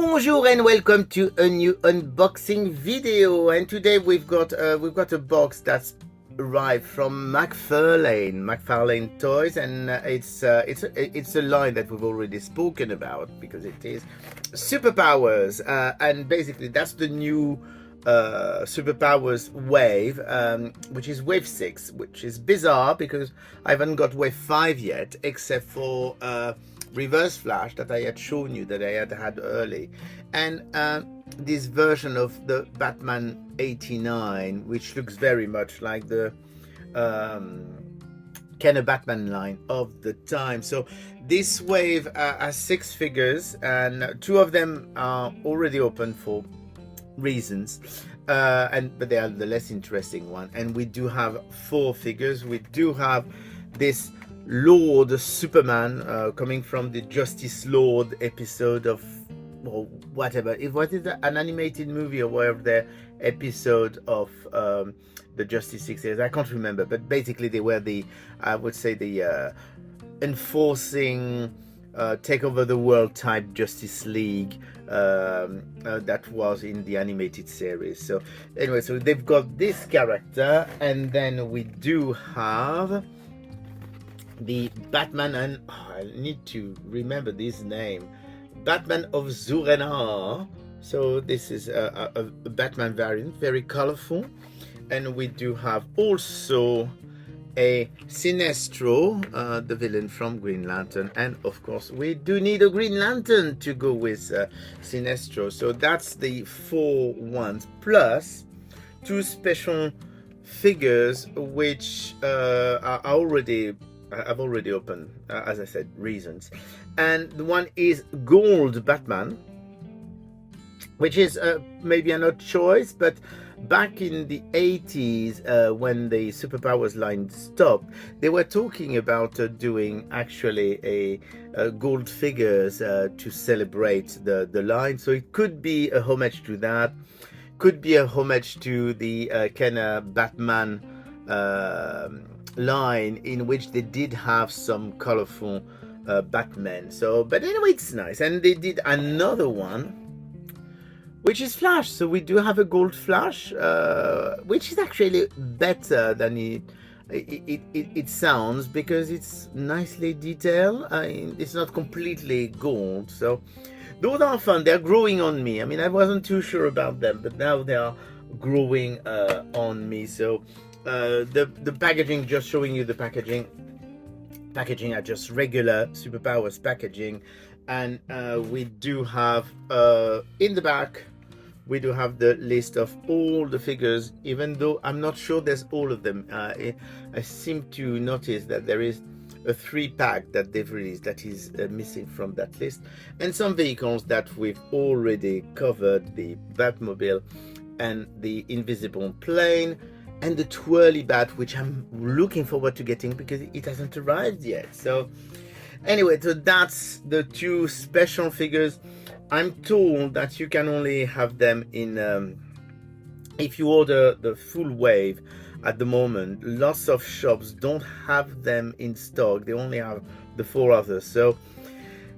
Bonjour and welcome to a new unboxing video. And today we've got a box that's arrived from McFarlane Toys, and it's a line that we've already spoken about because it is superpowers, and basically that's the new superpowers wave, which is wave 6, which is bizarre because I haven't got wave 5 yet, except for Reverse Flash that I had shown you, that I had early, and this version of the Batman 89, which looks very much like the Kenner Batman line of the time. So this wave has 6 figures, and 2 of them are already open for reasons, but they are the less interesting one. And we do have 4 figures. We do have this Lord Superman coming from the Justice Lord episode of, or whatever, what is an animated movie or whatever, the episode of the Justice League series, I can't remember, but basically they were the, I would say, the enforcing take over the world type Justice League that was in the animated series. So anyway, so they've got this character, and then we do have the Batman, and I need to remember this name, Batman of Zurenar. So this is a Batman variant, very colorful. And we do have also a Sinestro, the villain from Green Lantern, and of course we do need a Green Lantern to go with Sinestro. So that's the 4 ones, plus 2 special figures which I've already opened, as I said, reasons. And the one is Gold Batman, which is maybe an odd choice, but back in the 80s, when the Superpowers line stopped, they were talking about doing actually a gold figures to celebrate the line. So it could be a homage to that, could be a homage to the Kenner Batman line, in which they did have some colorful Batman. So, but anyway, it's nice. And they did another one, which is Flash. So we do have a gold Flash, which is actually better than it sounds, because it's nicely detailed. It's not completely gold. So those are fun. They're growing on me. I mean, I wasn't too sure about them, but now they are growing on me. So the packaging, just showing you the packaging are just regular Superpowers packaging. And we do have in the back, we do have the list of all the figures, even though I'm not sure there's all of them. I seem to notice that there is a 3-pack that they've released that is missing from that list, and some vehicles that we've already covered: the Batmobile and the Invisible Plane and the Twirly Bat, which I'm looking forward to getting because it hasn't arrived yet. So anyway, so that's the 2 special figures. I'm told that you can only have them in if you order the full wave. At the moment, lots of shops don't have them in stock. They only have the 4 others. So,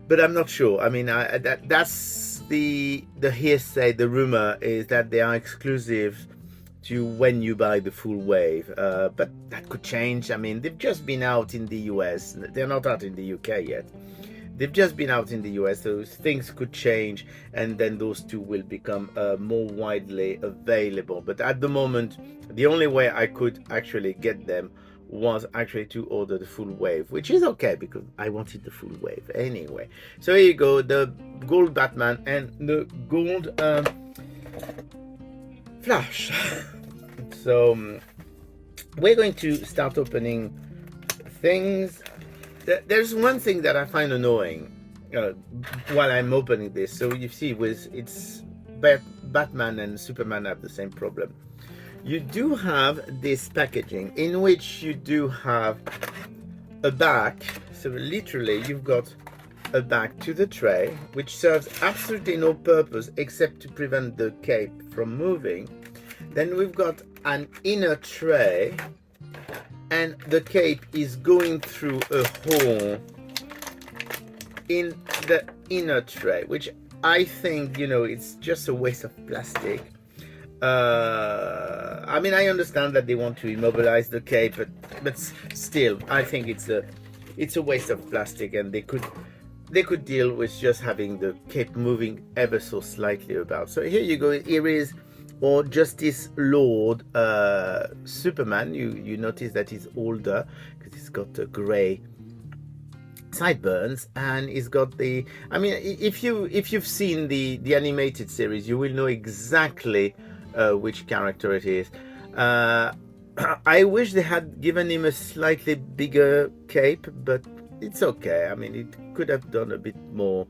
but I'm not sure. I mean, that's the hearsay. The rumor is that they are exclusive to when you buy the full wave, but that could change. I mean, they've just been out in the US. They're not out in the UK yet. They've just been out in the US, so things could change, and then those 2 will become more widely available. But at the moment, the only way I could actually get them was actually to order the full wave, which is okay because I wanted the full wave anyway. So here you go, the gold Batman and the gold Flash. So we're going to start opening things. There's one thing that I find annoying while I'm opening this. So you see, it's Batman and Superman have the same problem. You do have this packaging in which you do have a back. So literally you've got a back to the tray, which serves absolutely no purpose except to prevent the cape from moving. Then we've got an inner tray, and the cape is going through a hole in the inner tray, which I think, it's just a waste of plastic. I mean, I understand that they want to immobilize the cape, but still, I think it's a waste of plastic, and they could deal with just having the cape moving ever so slightly about. So here you go. Here is or Justice Lord Superman. You notice that he's older because he's got a grey sideburns, and he's got the. I mean, if you've seen the animated series, you will know exactly which character it is. I wish they had given him a slightly bigger cape, but it's okay. I mean, it could have done a bit more.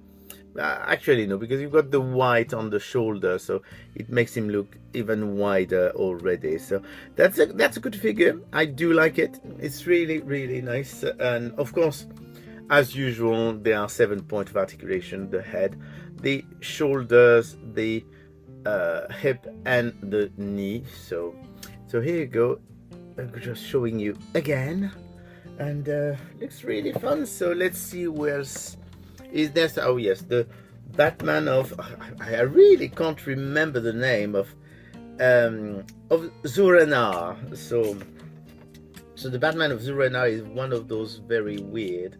Actually, no, because you've got the white on the shoulder, so it makes him look even wider already. So that's a good figure. I do like it. It's really, really nice. And of course, as usual, there are 7 points of articulation: the head, the shoulders, the hip, and the knee. So here you go. I'm just showing you again, and looks really fun. So let's see where's is there. Oh yes, the Batman of I really can't remember the name of Zur-En-Arrh. So the Batman of Zur-En-Arrh is one of those very weird.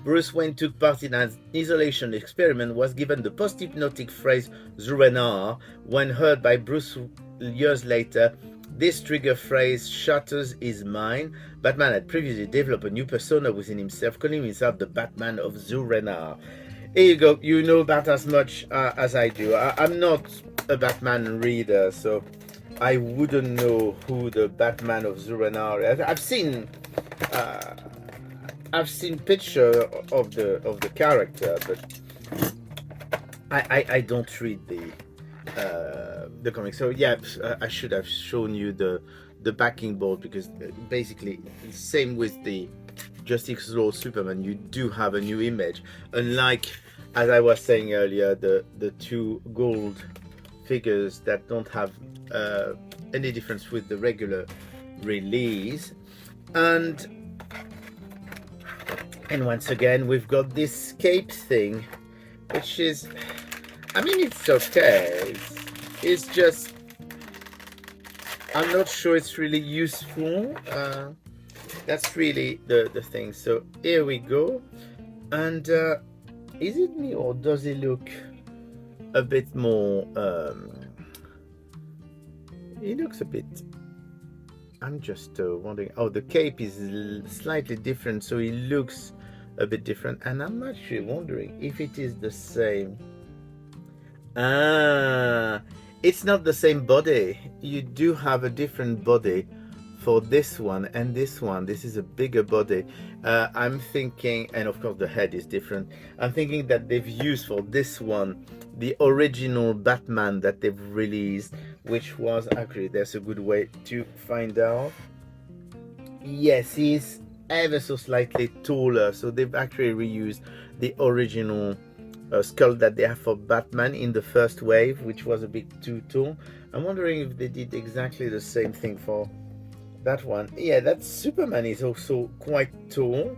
Bruce Wayne took part in an isolation experiment, was given the post-hypnotic phrase Zur-En-Arrh when heard by Bruce years later. This trigger phrase shatters his mind. Batman had previously developed a new persona within himself, calling himself the Batman of Zur-En-Arrh. Here you go. You know about as much as I do. I'm not a Batman reader, so I wouldn't know who the Batman of Zur-En-Arrh is. I've seen picture of the character, but I don't read the comic. So yeah, I should have shown you the backing board, because basically same with the Justice Lord Superman, you do have a new image, unlike, as I was saying earlier, the two gold figures that don't have any difference with the regular release. And once again, we've got this cape thing, which is, I mean, it's okay. It's just, I'm not sure it's really useful. That's really the thing. So here we go. And is it me, or does it look a bit more, it looks a bit, I'm just wondering. Oh, the cape is slightly different, so it looks a bit different, and I'm actually wondering if it is the same. It's not the same body. You do have a different body for this one and this one. This is a bigger body. I'm thinking, and of course the head is different, I'm thinking that they've used for this one the original Batman that they've released, which was, actually, there's a good way to find out. Yes, he's ever so slightly taller, so they've actually reused the original skull that they have for Batman in the first wave, which was a bit too tall. I'm wondering if they did exactly the same thing for that one. Yeah, that Superman is also quite tall.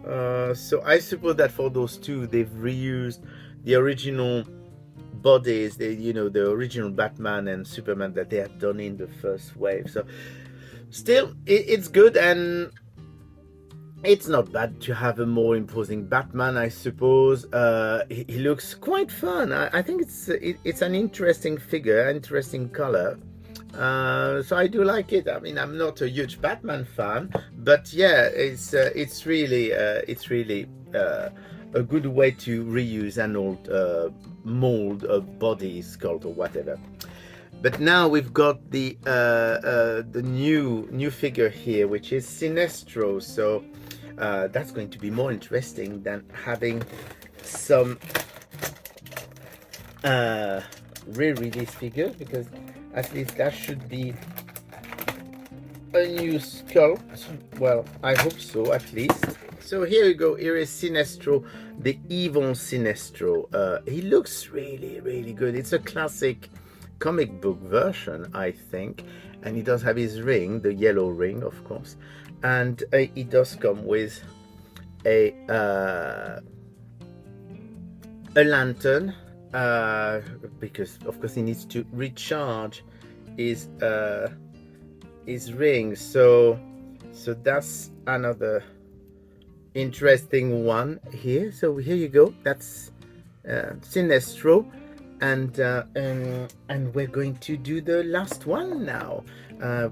So I suppose that for those two, they've reused the original bodies, the original Batman and Superman that they had done in the first wave. So still, it's good, and it's not bad to have a more imposing Batman, I suppose. He looks quite fun. I think it's an interesting figure, interesting color. So I do like it. I mean, I'm not a huge Batman fan, but yeah, it's really a good way to reuse an old mold of body, sculpt, or whatever. But now we've got the new figure here, which is Sinestro. So that's going to be more interesting than having some re-release figures, because at least that should be a new sculpt. Well, I hope so, at least. So here you go. Here is Sinestro, the evil Sinestro. He looks really, really good. It's a classic comic book version, I think, and he does have his ring, the yellow ring, of course, and he does come with a a lantern, because of course he needs to recharge his ring. So that's another interesting one here. So here you go. That's Sinestro, and we're going to do the last one now,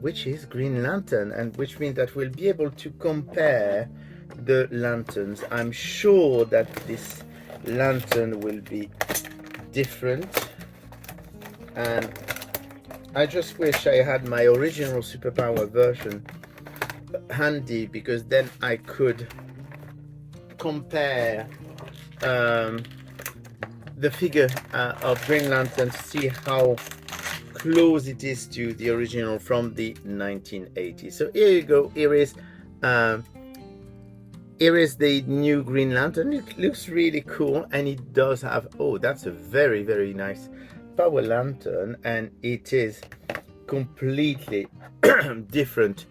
which is Green Lantern, and which means that we'll be able to compare the lanterns. I'm sure that this lantern will be different, and I just wish I had my original superpower version handy, because then I could compare the figure of Green Lantern to see how close it is to the original from the 1980s. So here you go. Here is the new Green Lantern. It looks really cool, and it does have, oh, that's a very, very nice power lantern, and it is completely different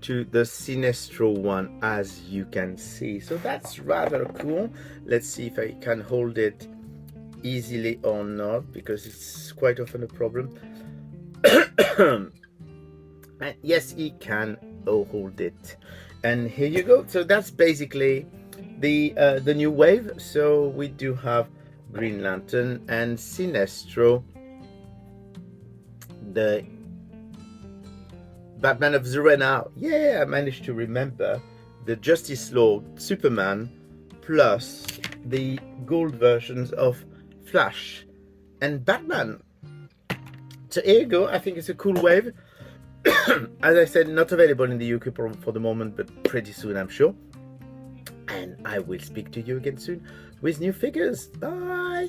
to the Sinestro one, as you can see. So that's rather cool. Let's see if I can hold it easily or not, because it's quite often a problem. And yes, he can hold it, and here you go. So that's basically the new wave. So we do have Green Lantern and Sinestro, the Batman of Zero Now. Yeah, I managed to remember the Justice Lord, Superman, plus the gold versions of Flash and Batman. So here you go. I think it's a cool wave. As I said, not available in the UK for the moment, but pretty soon, I'm sure. And I will speak to you again soon with new figures. Bye.